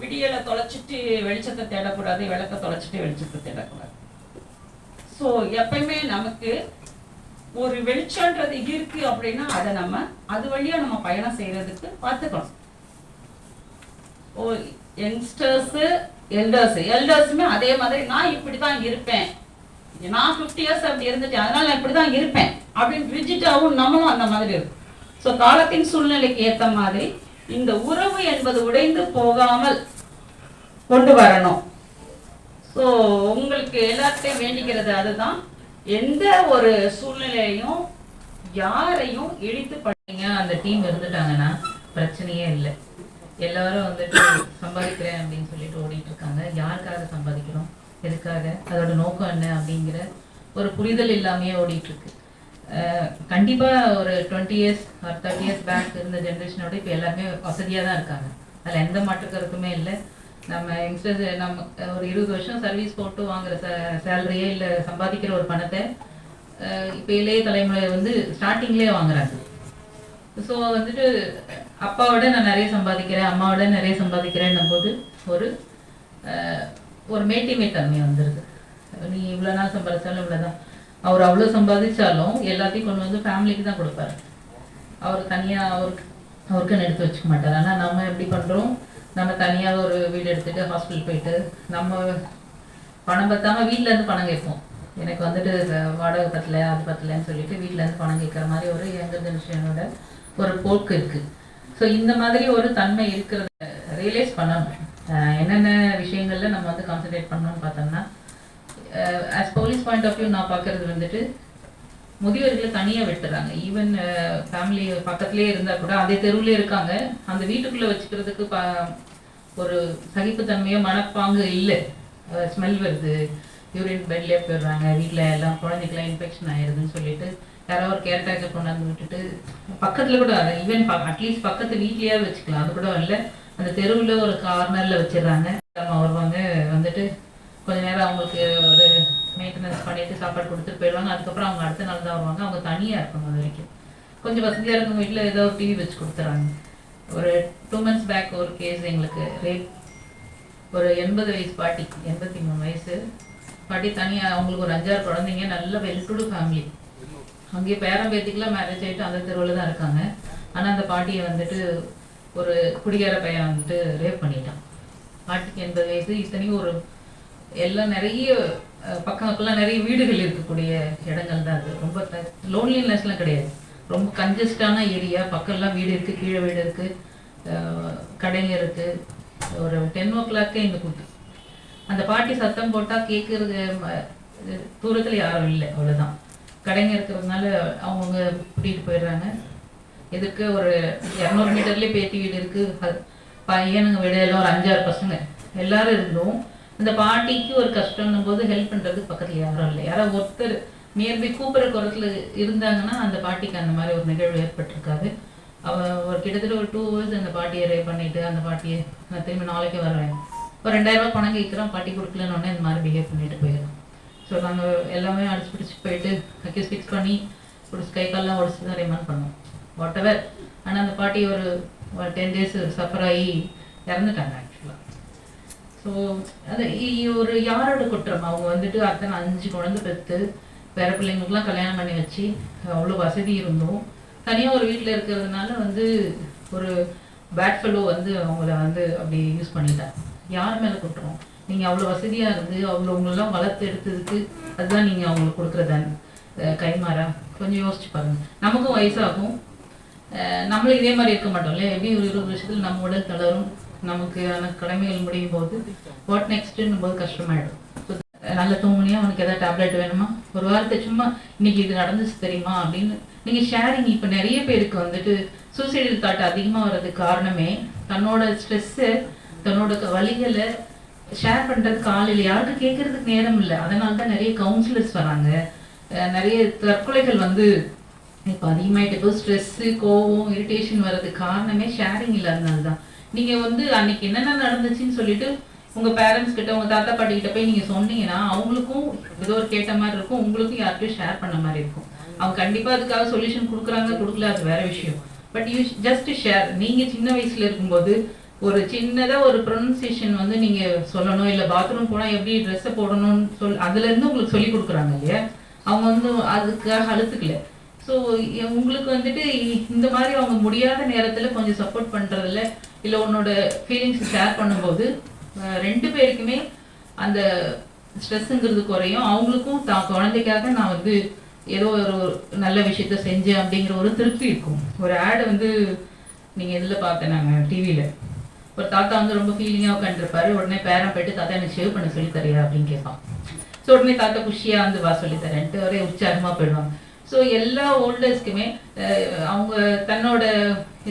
விடியலை தொலைச்சிட்டு வெளிச்சத்தை தேடக்கூடாது, விளக்க தொலைச்சிட்டு வெளிச்சத்தை தேடக்கூடாது. ஸோ எப்பயுமே நமக்கு ஒரு வெளிச்சன்றது இருக்கு அப்படின்னா அதை நம்ம அது வழியா நம்ம பயணம் செய்யறதுக்கு பார்த்துக்கணும். யங்ஸ்டர்ஸு எல்டர்ஸுமே அதே மாதிரி நான் இப்படிதான் இருப்பேன், நான் 50 இயர்ஸ் அப்படி இருந்துட்டேன் அதனால நான் இப்படிதான் இருப்பேன் அப்படின்னு ரிஜிட்டாவும் நம்மளும் அந்த மாதிரி இருக்கும். ஸோ காலத்தின் சூழ்நிலைக்கு ஏற்ற மாதிரி இந்த உறவு என்பது உடைந்து போகாமல் கொண்டு வரணும். ஸோ உங்களுக்கு எல்லாத்தையும் வேண்டிக்கிறது அதுதான். எந்த ஒரு சூழ்நிலையையும் யாரையும் இழித்து பண்ணீங்க அந்த டீம் இருந்துட்டாங்கன்னா பிரச்சனையே இல்லை. எல்லாரும் வந்துட்டு சம்பாதிக்கிறேன் அப்படின்னு சொல்லிட்டு ஓடிட்டு இருக்காங்க. யாருக்காக சம்பாதிக்கிறோம், எதுக்காக, அதோட நோக்கம் என்ன அப்படிங்கிற ஒரு புரிதல் இல்லாமையே ஓடிட்டு இருக்கு. கண்டிப்பா ஒரு 20 இயர்ஸ் ஒரு 30 இயர்ஸ் பேக் இருந்த ஜென்ரேஷனோட இப்போ எல்லாருமே வசதியா தான் இருக்காங்க. அதில் எந்த மாற்று கருத்துமே இல்லை. நம்ம யங்ஸ்டர்ஸ் நம்ம ஒரு 20 வருஷம் சர்வீஸ் போட்டு வாங்குற சேலரியே இல்லை சம்பாதிக்கிற ஒரு பணத்தை இப்போ இளைய தலைமுறை வந்து ஸ்டார்டிங்லேயே வாங்குறாங்க. ஸோ வந்துட்டு அப்பாவோட நான் நிறைய சம்பாதிக்கிறேன், அம்மாவோட நிறைய சம்பாதிக்கிறேன்னும் போது ஒரு மேட்டிமை தன்மை வந்துடுது. நீ இவ்வளோ நாள் சம்பாதிச்சாலும் இவ்வளோதான். அவர் அவ்வளோ சம்பாதிச்சாலும் எல்லாத்தையும் கொண்டு வந்து ஃபேமிலிக்கு தான் கொடுப்பாரு. அவர் தனியாக அவருக்குன்னு எடுத்து வச்சுக்க மாட்டார். ஆனால் நம்ம எப்படி பண்ணுறோம், நம்ம தனியாக ஒரு வீடு எடுத்துகிட்டு ஹாஸ்பிட்டல் போயிட்டு நம்ம பணம் பற்றாமல் வீட்டிலேருந்து பணம் கேட்போம். எனக்கு வந்துட்டு வாடகை பத்தலை அது பத்தலைன்னு சொல்லிட்டு வீட்டிலேருந்து பணம் கேட்குற மாதிரி ஒரு யங்கர் ஜென்ரேஷனோட ஒரு போக்கு இருக்குது. ஸோ இந்த மாதிரி ஒரு தன்மை இருக்கிறத ரியலைஸ் பண்ணணும். என்னென்ன விஷயங்களில் நம்ம வந்து கான்சன்ட்ரேட் பண்ணணும்னு பார்த்தோம்னா, as police point of view நான் பார்க்குறது வந்துட்டு முதியோர்களை தனியாக விட்டுறாங்க. ஈவன் ஃபேமிலி பக்கத்துலேயே இருந்தால் கூட அதே தெருவுலேயே இருக்காங்க, அந்த வீட்டுக்குள்ளே வச்சுக்கிறதுக்கு ஒரு சகிப்புத்தன்மையோ மனப்பாங்கு இல்லை. ஸ்மெல் வருது, யூரின் பெட்லேயே போயிடுறாங்க, வீட்டில் எல்லாம் குழந்தைக்கெல்லாம் இன்ஃபெக்ஷன் ஆயிடுதுன்னு சொல்லிட்டு யாரோ ஒரு கேர்டேக்கர் கொண்டாந்து விட்டுட்டு பக்கத்தில் கூட ஈவன் அட்லீஸ்ட் பக்கத்து வீட்லேயாவது வச்சுக்கலாம், அது கூட இல்லை, அந்த தெருவில் ஒரு கார்னரில் வச்சிடுறாங்க. வருவாங்க, வந்துட்டு கொஞ்ச நேரம் அவங்களுக்கு ஒரு மெயின்டெனன்ஸ் பண்ணிட்டு சாப்பாடு கொடுத்துட்டு போயிடுவாங்க. அதுக்கப்புறம் அவங்க அடுத்த நாள் தான் வருவாங்க. அவங்க தனியாக இருக்கணும். அது வரைக்கும் கொஞ்சம் வசதியாக இருக்கும் வீட்டில் ஏதோ ஒரு டிவி வச்சு கொடுத்துறாங்க. ஒரு 2 months பேக் ஒரு கேஸ் எங்களுக்கு ரேப். ஒரு 80 வயசு பாட்டி, 83 வயசு பாட்டி, தனியாக அவங்களுக்கு ஒரு 5-6 குழந்தைங்க, நல்ல வெல்டுடு ஃபேமிலி. அங்கேயே பேரம் பேத்திக்கெலாம் மேரேஜ் ஆகிட்டு அந்த தெருவில் தான் இருக்காங்க. ஆனால் அந்த பாட்டியை வந்துட்டு ஒரு குடிகார பையன் வந்துட்டு ரேப் பண்ணிட்டான். பாட்டிக்கு 80 வயசு. இத்தனையும் ஒரு எல்லாம் நிறைய பக்கம்லாம் நிறைய வீடுகள் இருக்கக்கூடிய இடங்கள் தான் அது. ரொம்ப லோன்லினஸ்லாம் கிடையாது, ரொம்ப கன்ஜஸ்டான ஏரியா. பக்கம்லாம் வீடு இருக்குது, கீழே வீடு இருக்குது, கடைங்க இருக்குது. ஒரு 10 o'clock இந்த கூட்டு அந்த பாட்டி சத்தம் போட்டால் கேட்குறது தூரத்தில் யாரும் இல்லை, அவ்வளோதான். கடைங்க இருக்கிறதுனால அவங்க கூட்டிகிட்டு போயிடுறாங்க. எதுக்கு ஒரு 200 மீட்டர்லேயே பேத்தி வீடு இருக்குது, பையனுங்க வீடு, எல்லாம் ஒரு 5-6 பசங்க எல்லாரும் இருந்தோம். அந்த பாட்டிக்கு ஒரு கஷ்டம்னும் போது ஹெல்ப் பண்ணுறதுக்கு பக்கத்தில் யாரும் இல்லை. யாராவது ஒருத்தர் நியர்பை கூப்பிட்ற குரத்தில் இருந்தாங்கன்னா அந்த பாட்டிக்கு அந்த மாதிரி ஒரு நிகழ்வு ஏற்பட்டிருக்காது. அவன் ஒரு கிட்டத்தட்ட ஒரு 2 hours அந்த பாட்டியை ரேப் பண்ணிவிட்டு அந்த பாட்டியை நான் திரும்பி நாளைக்கே வருவேன், ஒரு 2000 ரூபா பணம் கேட்குறான், பாட்டி கொடுக்கலன்னு இந்த மாதிரி பிஹேவ் பண்ணிட்டு போயிடும். ஸோ நாங்கள் எல்லாமே அடிச்சு பிடிச்சி போயிட்டு அக்யூஸ் ஃபிக்ஸ் பண்ணி பிடிச்சி கை காலெலாம் உடச்சி தான் ரிமாண்ட் பண்ணோம், வாட் எவர். ஆனால் அந்த பாட்டி ஒரு 10 days சஃபர் ஆகி இறந்துட்டாங்க ஆக்சுவலாக. ஸோ அது ஒரு யாரோட குற்றம்? அவங்க வந்துட்டு அத்தனை 5 குழந்தை பெற்று பேர பிள்ளைங்களுக்குலாம் கல்யாணம் பண்ணி வச்சு அவ்வளோ வசதி இருந்தும் தனியாக ஒரு வீட்டில் இருக்கிறதுனால வந்து ஒரு பேட் ஃபெல்லோ வந்து அவங்கள வந்து அப்படி யூஸ் பண்ணிட்டாங்க. யார் மேலே குற்றம்? நீங்கள் அவ்வளோ வசதியாக இருந்து அவ்வளோ உங்களெல்லாம் வளர்த்து எடுத்ததுக்கு அதுதான் நீங்கள் அவங்களுக்கு கொடுக்குறதான கைமாறா? கொஞ்சம் யோசிச்சு பாருங்கள். நமக்கும் வயசாகும், நம்மளும் இதே மாதிரி இருக்க மாட்டோம் இல்லையா? எப்படி ஒரு 20 வருஷத்தில் நம்ம உடல் தளரும், நமக்கு கடமைகள் முடியும் போது வாட் நெக்ஸ்ட்டுன்னு போது கஷ்டமாயிடும். நல்ல தூங்குனியா, உனக்கு எதாவது டேப்லெட் வேணுமா, ஒரு வாரத்தை சும்மா இன்னைக்கு இது நடந்துச்சு தெரியுமா அப்படின்னு நீங்கள் ஷேரிங். இப்போ நிறைய பேருக்கு வந்துட்டு சூசைடல் தாட் அதிகமாக வர்றதுக்கு காரணமே தன்னோட ஸ்ட்ரெஸ்ஸு, தன்னோட வலிகளை ஷேர் பண்ணுறதுக்கு ஆள் இல்லை, யாருக்கும் கேட்கறதுக்கு நேரம் இல்லை. அதனால தான் நிறைய கவுன்சிலர்ஸ் வராங்க. நிறைய தற்கொலைகள் வந்து இப்போ அதிகமாகிட்டு இப்போ ஸ்ட்ரெஸ்ஸு, கோவம், இரிட்டேஷன் வர்றதுக்கு காரணமே ஷேரிங் இல்லாதனால தான். நீங்கள் வந்து அன்னைக்கு என்னென்ன நடந்துச்சுன்னு சொல்லிட்டு உங்கள் பேரண்ட்ஸ் கிட்ட, உங்கள் தாத்தா பாட்டி கிட்ட போய் நீங்கள் சொன்னீங்கன்னா அவங்களுக்கும் ஏதோ ஒரு கேட்ட மாதிரி இருக்கும், உங்களுக்கும் யார்கிட்டையும் ஷேர் பண்ண மாதிரி இருக்கும். அவங்க கண்டிப்பாக அதுக்காக சொல்யூஷன் கொடுக்குறாங்க கொடுக்கல அது வேற விஷயம். But you just share. நீங்கள் சின்ன வயசில் இருக்கும்போது ஒரு சின்னதா ஒரு ப்ரொனன்சியேஷன் வந்து நீங்க சொல்லணும், இல்ல பாத்ரூம் போனா எப்படி ட்ரெஸ்ஸை போடணும்னு அதுல இருந்து உங்களுக்கு சொல்லி கொடுக்குறாங்க இல்லையா. அவங்க வந்து அதுக்காக அழுத்துக்கல. ஸோ உங்களுக்கு வந்துட்டு இந்த மாதிரி அவங்க முடியாத நேரத்துல கொஞ்சம் சப்போர்ட் பண்றதுல, இல்ல உன்னோட ஃபீலிங்ஸ் ஷேர் பண்ணும்போது 2 பேருக்குமே அந்த ஸ்ட்ரெஸ்ஸுங்கிறது குறையும். அவங்களுக்கும் தான் குழந்தைக்காக நான் வந்து ஏதோ ஒரு நல்ல விஷயத்த செஞ்சேன் அப்படிங்கிற ஒரு திருப்தி இருக்கும். ஒரு ஆட் வந்து நீங்க இதில் பார்த்தேன் நாங்கள் டிவியில, ஒரு தாத்தா வந்து ரொம்ப ஃபீலிங்காக உட்காந்துருப்பாரு. உடனே பேரன் போயிட்டு தாத்தா எனக்கு ஷேவ் பண்ண சொல்லி தரியா அப்படின்னு கேட்பான். ஸோ உடனே தாத்தா குஷியா வந்து வா சொல்லி தரேன்ட்டு ஒரே உற்சாகமா போயிடுவாங்க. ஸோ எல்லா ஓல்டர்ஸ்க்குமே அவங்க தன்னோட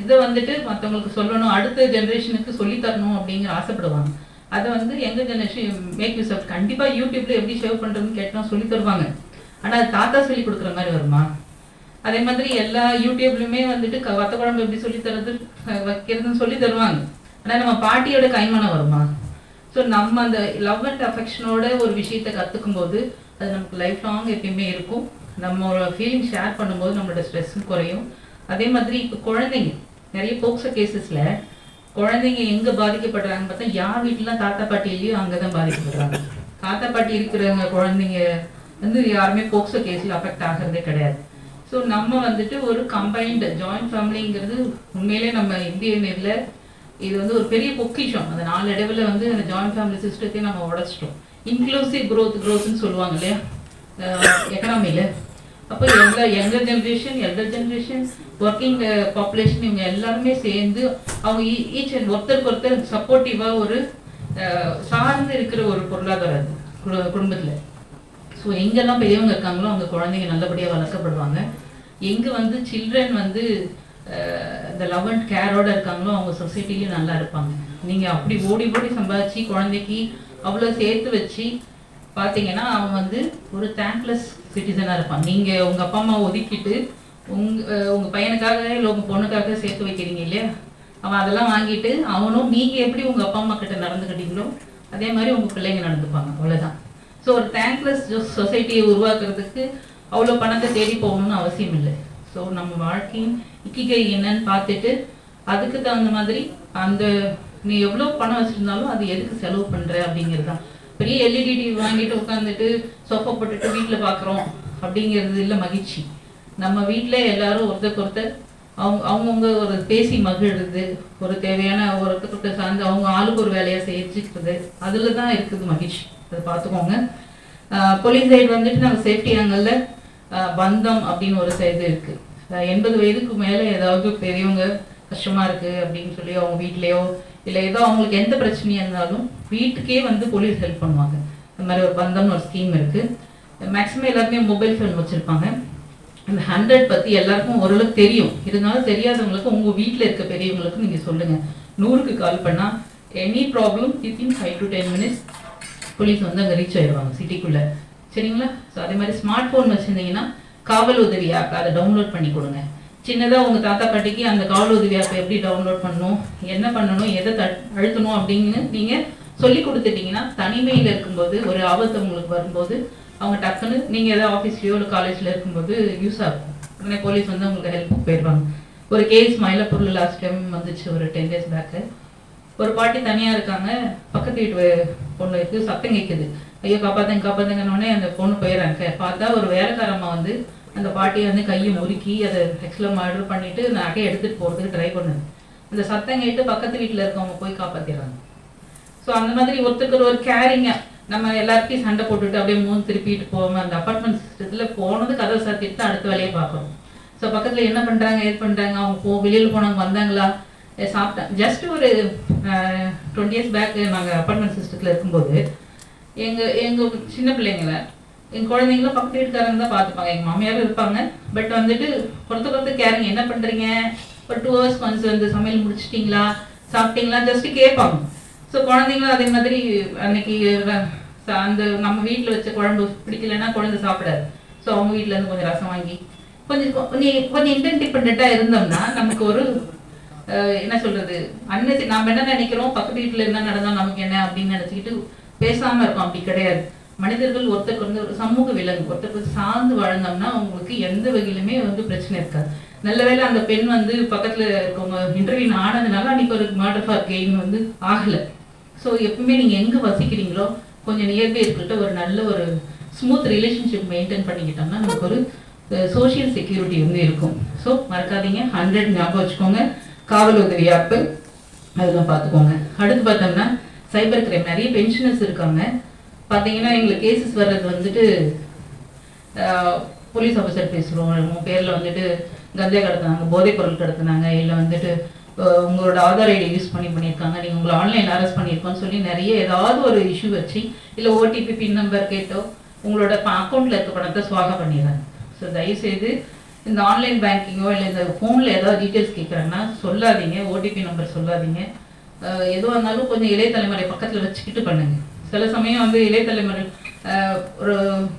இதை வந்துட்டு மற்றவங்களுக்கு சொல்லணும், அடுத்த ஜென்ரேஷனுக்கு சொல்லி தரணும் அப்படிங்கிற ஆசைப்படுவாங்க. அதை வந்து எங்க ஜெனரேஷன் மேக் யூஸ் ஆஃப். கண்டிப்பா யூடியூப்ல எப்படி ஷேவ் பண்றதுன்னு கேட்டோம் சொல்லி தருவாங்க. ஆனா அது தாத்தா சொல்லி கொடுக்குற மாதிரி வருமா? அதே மாதிரி எல்லா யூடியூப்லயுமே வந்துட்டு வத்த குழம்பு எப்படி சொல்லி தர்றது வைக்கிறதுன்னு சொல்லி தருவாங்க. ஆனா நம்ம பாட்டியோட கைமணம் வருமா? ஸோ நம்ம அந்த லவ் அண்ட் அஃபெக்ஷனோட ஒரு விஷயத்த கத்துக்கும் போது அது நமக்கு லைஃப் லாங் எப்பயுமே இருக்கும். நம்மளோட ஃபீலிங் ஷேர் பண்ணும்போது நம்மளோட ஸ்ட்ரெஸ்ஸும் குறையும். அதே மாதிரி இப்போ குழந்தைங்க நிறைய போக்சோ கேசஸ்ல குழந்தைங்க எங்க பாதிக்கப்படுறாங்கன்னு பார்த்தா, யார் வீட்டுலாம் தாத்தா பாட்டி இல்லையோ அங்கதான் பாதிக்கப்படுறாங்க. தாத்தா பாட்டி இருக்கிறவங்க குழந்தைங்க வந்து யாருமே போக்சோ கேஸ்ல அஃபெக்ட் ஆகிறதே கிடையாது. ஸோ நம்ம வந்துட்டு ஒரு கம்பைன்டு ஜாயிண்ட் ஃபேமிலிங்கிறது உண்மையிலே நம்ம இந்தியன் இதில் இது வந்து ஒரு பெரிய பொக்கிஷம். அந்த நாளடைவில் வந்து அந்த ஜாயிண்ட் ஃபேமிலி சிஸ்டத்தையும் நம்ம உடைச்சிட்டோம். இன்க்ளூசிவ் க்ரோத்னு சொல்லுவாங்க இல்லையா எக்கனாமியில். அப்போ younger generation, elder generation, working population இவங்க எல்லாருமே சேர்ந்து அவங்க ஈச் அண்ட் ஒருத்தருக்கு சப்போர்ட்டிவாக ஒரு சார்ந்து இருக்கிற ஒரு பொருளாதாரம் குடும்பத்தில். ஸோ எங்கெல்லாம் பெரியவங்க இருக்காங்களோ அவங்க குழந்தைங்க நல்லபடியாக வளர்க்கப்படுவாங்க. எங்கே வந்து சில்ட்ரன் வந்து இந்த லவ் அண்ட் கேரோட இருக்காங்களோ அவங்க சொசைட்டிலையும் நல்லா இருப்பாங்க. நீங்கள் அப்படி ஓடி ஓடி சம்பாதிச்சு குழந்தைக்கு அவ்வளோ சேர்த்து வச்சு பார்த்தீங்கன்னா அவன் வந்து ஒரு தேங்க்லெஸ் சிட்டிசனாக இருப்பான். நீங்கள் உங்கள் அப்பா அம்மா ஒதுக்கிட்டு உங்கள் பையனுக்காக இல்லை உங்கள் பொண்ணுக்காக சேர்த்து வைக்கிறீங்க இல்லையா, அவன் அதெல்லாம் வாங்கிட்டு அவனும் நீங்கள் எப்படி உங்கள் அப்பா அம்மா கிட்ட நடந்துக்கிட்டீங்களோ அதே மாதிரி உங்கள் பிள்ளைங்க நடந்துப்பாங்க. அவ்வளோதான். ஸோ ஒரு தேங்க்லெஸ் சொசைட்டியை உருவாக்குறதுக்கு அவ்வளோ பணத்தை தேடி போகணும்னு அவசியம் இல்லை. ஸோ நம்ம வாழ்க்கையின் இக்கிகை என்னன்னு பார்த்துட்டு அதுக்கு தகுந்த மாதிரி அந்த நீ எவ்வளோ பணம் வச்சுருந்தாலும் அது எதுக்கு செலவு பண்ணுற அப்படிங்கிறது தான். பெரிய எல்இடி டிவி வாங்கிட்டு உட்காந்துட்டு சோஃபா போட்டுட்டு வீட்டில் பார்க்குறோம் அப்படிங்கிறது இல்லை மகிழ்ச்சி. நம்ம வீட்டில் எல்லாரும் ஒருத்தருக்கு அவங்கவுங்க ஒரு பேசி மகிழ்றது, ஒரு தேவையான ஒருத்தருக்கு சார்ந்து அவங்க ஆளுக்கு ஒரு வேலையை செஞ்சுக்கிறது, அதில் தான் இருக்குது மகிழ்ச்சி. அதை பார்த்துக்கோங்க. போலீஸ் சைடு வந்துட்டு நாங்கள் சேஃப்டி ஆங்கிளில் பந்தம் அப்படின்னு ஒரு இது இருக்குது. 80 வயதுக்கு மேலே ஏதாவது பெரியவங்க கஷ்டமாக இருக்குது அப்படின்னு சொல்லி அவங்க வீட்லேயோ இல்லை ஏதோ அவங்களுக்கு எந்த பிரச்சனையாக இருந்தாலும் வீட்டுக்கே வந்து போலீஸ் ஹெல்ப் பண்ணுவாங்க. இந்த மாதிரி ஒரு பந்தம்னு ஒரு ஸ்கீம் இருக்குது. மேக்ஸிமம் எல்லாருமே மொபைல் ஃபோன் வச்சுருப்பாங்க. இந்த 100 பற்றி எல்லாருக்கும் ஓரளவுக்கு தெரியும். இருந்தாலும் தெரியாதவங்களுக்கு உங்கள் வீட்டில் இருக்க பெரியவங்களுக்கு நீங்கள் சொல்லுங்கள். 100க்கு கால் பண்ணால் any problem within 5 to 10 minutes police வந்து அங்கே ரீச் ஆயிடுவாங்க சிட்டிக்குள்ளே. சரிங்களா? ஸோ அதே மாதிரி ஸ்மார்ட் ஃபோன் வச்சுருந்தீங்கன்னா காவல் உதவி ஆப் அதை டவுன்லோட் பண்ணி கொடுங்க. சின்னதாக உங்கள் தாத்தா பாட்டிக்கு அந்த காவல் உதவி ஆப்பை எப்படி டவுன்லோட் பண்ணணும், என்ன பண்ணணும், எதை அழுத்தணும் அப்படின்னு நீங்கள் சொல்லி கொடுத்துட்டீங்கன்னா தனிமையில் இருக்கும்போது ஒரு ஆபத்து உங்களுக்கு வரும்போது அவங்க டக்குன்னு நீங்கள் ஏதாவது ஆஃபீஸ்லையோ இல்லை காலேஜில் இருக்கும்போது யூஸ் ஆகும். உடனே போலீஸ் வந்து உங்களுக்கு ஹெல்ப்புக்கு போயிடுவாங்க. ஒரு கேஸ் மயிலாப்பூரில் லாஸ்ட் டைம் வந்துச்சு ஒரு 10 days பேக்கு. ஒரு பாட்டி தனியாக இருக்காங்க, பக்கத்து வீட்டு பொண்ணுக்கு சத்தம் கேட்குது, ஐயோ காப்பாற்றுங்கன்னொடனே அந்த பொண்ணு போயிடறாங்க. பார்த்தா ஒரு வேலைக்காரம்மா வந்து அந்த பாட்டியை வந்து கையை முறுக்கி அதை ஆக்சுவலாக மர்டர் பண்ணிட்டு நகையை எடுத்துகிட்டு போகிறதுக்கு ட்ரை பண்ணுது. அந்த சத்தம் கேட்டு பக்கத்து வீட்டில் இருக்கவங்க போய் காப்பாற்றிடுறாங்க. ஸோ அந்த மாதிரி ஒருத்தருக்கு ஒரு கேரிங்காக நம்ம எல்லாருக்கையும் சண்டை போட்டுட்டு அப்படியே மூணு திருப்பிட்டு போகாமல் அந்த அப்பார்ட்மெண்ட் சிஸ்டத்தில் போனது கதவை சாத்திட்டு தான் அடுத்த வேலையை பார்க்கணும். ஸோ பக்கத்தில் என்ன பண்ணுறாங்க ஏது பண்ணுறாங்க, அவங்க வெளியில் போனவங்க வந்தாங்களா சாப்பிட்டேன். ஜஸ்ட் ஒரு 20 years பேக்கு நாங்கள் அப்பார்ட்மெண்ட் சிஸ்டத்தில் இருக்கும்போது எங்கள் சின்ன பிள்ளைங்களை எங்கள் குழந்தைங்களும் பக்கத்து வீட்டுக்காரங்க தான் பார்த்துப்பாங்க. எங்கள் மாமியாரும் இருப்பாங்க. பட் வந்துட்டு ஒருத்தர் கேரிங் என்ன பண்ணுறீங்க, ஒரு 2 hours கொஞ்சம் வந்து சமையல் முடிச்சிட்டிங்களா சாப்பிட்டீங்களா ஜஸ்ட்டு கேட்பாங்க. ஸோ குழந்தைங்களும் அதே மாதிரி அன்னைக்கு அந்த நம்ம வீட்டில் வச்ச குழம்பு பிடிக்கலன்னா குழந்தை சாப்பிடாது. ஸோ அவங்க வீட்டிலேருந்து கொஞ்சம் ரசம் வாங்கி கொஞ்சம் இன்டென்டிபெண்ட்டாக இருந்தோம்னா நமக்கு ஒரு என்ன சொல்கிறது அன்னைக்கு நாம் என்ன நினைக்கிறோம், பக்கத்து வீட்டில் என்ன நடந்தால் நமக்கு என்ன அப்படின்னு நினச்சிக்கிட்டு பேசாமல் இருக்கோம். அப்படி கிடையாது. மனிதர்கள் ஒருத்தருக்கு வந்து ஒரு சமூக விலங்கு, ஒருத்தருக்கு சார்ந்து வாழ்ந்தோம்னா அவங்களுக்கு எந்த வகையிலுமே வந்து பிரச்சனை இருக்காது. நல்ல வேளை அந்த பெண் வந்து பக்கத்தில் இருக்கவங்க இன்டர்வியூ ஆனதுனால அன்றைக்கி ஒரு மர்டர் ஃபார் கெயின் வந்து ஆகலை. ஸோ எப்பவுமே நீங்கள் எங்கே வசிக்கிறீங்களோ கொஞ்சம் நியர்பை இருக்கிற ஒரு நல்ல ஒரு ஸ்மூத் ரிலேஷன்ஷிப் மெயின்டைன் பண்ணிக்கிட்டோம்னா நமக்கு ஒரு சோஷியல் செக்யூரிட்டி வந்து இருக்கும். ஸோ மறக்காதீங்க, 100 ஞாபகம் வச்சுக்கோங்க. காவல் உதவி ஆப்பு அதெல்லாம் பார்த்துக்கோங்க. அடுத்து பார்த்தோம்னா சைபர் கிரைம். நிறைய பென்ஷனர்ஸ் இருக்காங்க. பார்த்தீங்கன்னா எங்களுக்கு கேசஸ் வர்றது வந்துட்டு போலீஸ் ஆஃபீஸர் பேசுகிறோம், உங்கள் பேரில் வந்துட்டு கஞ்சா கடத்தினாங்க, போதைப் பொருள் கடத்தினாங்க, இல்லை வந்துட்டு உங்களோட ஆதார் ஐடி யூஸ் பண்ணியிருக்காங்க, நீங்கள் உங்களை ஆன்லைன் அரெஸ்ட் பண்ணியிருக்கோன்னு சொல்லி நிறைய ஏதாவது ஒரு இஷ்யூ வச்சு, இல்லை ஓடிபி பின் நம்பர் கேட்டோ உங்களோட அக்கௌண்ட்டில் இருக்க பணத்தை சுவாக பண்ணிடுறாங்க. ஸோ தயவுசெய்து இந்த ஆன்லைன் பேங்கிங்கோ இல்லை இந்த ஃபோனில் ஏதாவது டீட்டெயில்ஸ் கேட்குறாங்கன்னா சொல்லாதீங்க, ஓடிபி நம்பர் சொல்லாதீங்க. எதுவாக இருந்தாலும் கொஞ்சம் இளைய தலைமுறை பக்கத்தில் வச்சுக்கிட்டு பண்ணுங்க. சில சமயம் வந்து இளைய தலைமுறை ஒரு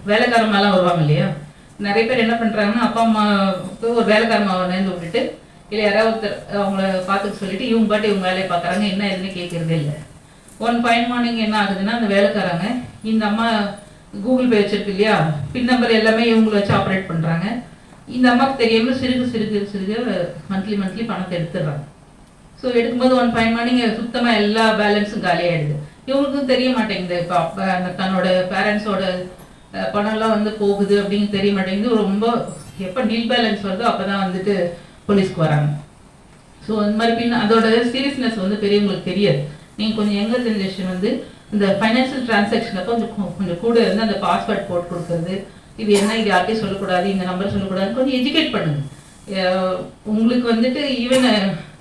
வேலைக்காரமாலாம் வருவாங்க இல்லையா, நிறைய பேர் என்ன பண்ணுறாங்கன்னா அப்பா அம்மாவுக்கு ஒரு வேலைக்காரமாக நேர்ந்து விட்டுட்டு இல்லை யாராவது ஒருத்தர் அவங்கள பார்த்துக்க சொல்லிட்டு இவங்க பாட்டு இவங்க வேலையை பார்க்குறாங்க, என்ன எதுன்னு கேட்குறதே இல்லை. ஒன் ஃபைன் மார்னிங் என்ன ஆகுதுன்னா அந்த வேலைக்காரங்க இந்த அம்மா கூகுள் பே வச்சிருக்கு இல்லையா, பின் நம்பர் எல்லாமே இவங்களை வச்சு ஆப்ரேட் பண்ணுறாங்க. இந்த அம்மாவுக்கு தெரியாமல் சிறுக மந்த்லி பணத்தை எடுத்துடுறாங்க. ஸோ எடுக்கும்போது ஒன் ஃபைன் மார்னிங் சுத்தமாக எல்லா பேலன்ஸும் காலியாகிடுது. இவங்களுக்கும் தெரிய மாட்டேங்குது, இப்போ தன்னோட பேரண்ட்ஸோட பணம்லாம் வந்து போகுது அப்படின்னு தெரிய மாட்டேங்குது. ரொம்ப எப்போ நீல் பேலன்ஸ் வருதோ அப்போ தான் வந்துட்டு போலீஸ்க்கு வராங்க. ஸோ அந்த மாதிரி அதோட சீரியஸ்னஸ் வந்து பெரியவங்களுக்கு தெரியாது. நீங்கள் கொஞ்சம் யங்கர் ஜென்ரேஷன் வந்து இந்த ஃபைனான்ஷியல் டிரான்சாக்ஷனில் கொஞ்சம் கூட இருந்து அந்த பாஸ்வேர்ட் போட்டு கொடுக்குறது, இது என்ன, இது யார்ட்டையும் சொல்லக்கூடாது, இந்த நம்பர் சொல்லக்கூடாதுன்னு கொஞ்சம் எஜுகேட் பண்ணுங்க. உங்களுக்கு வந்துட்டு ஈவன்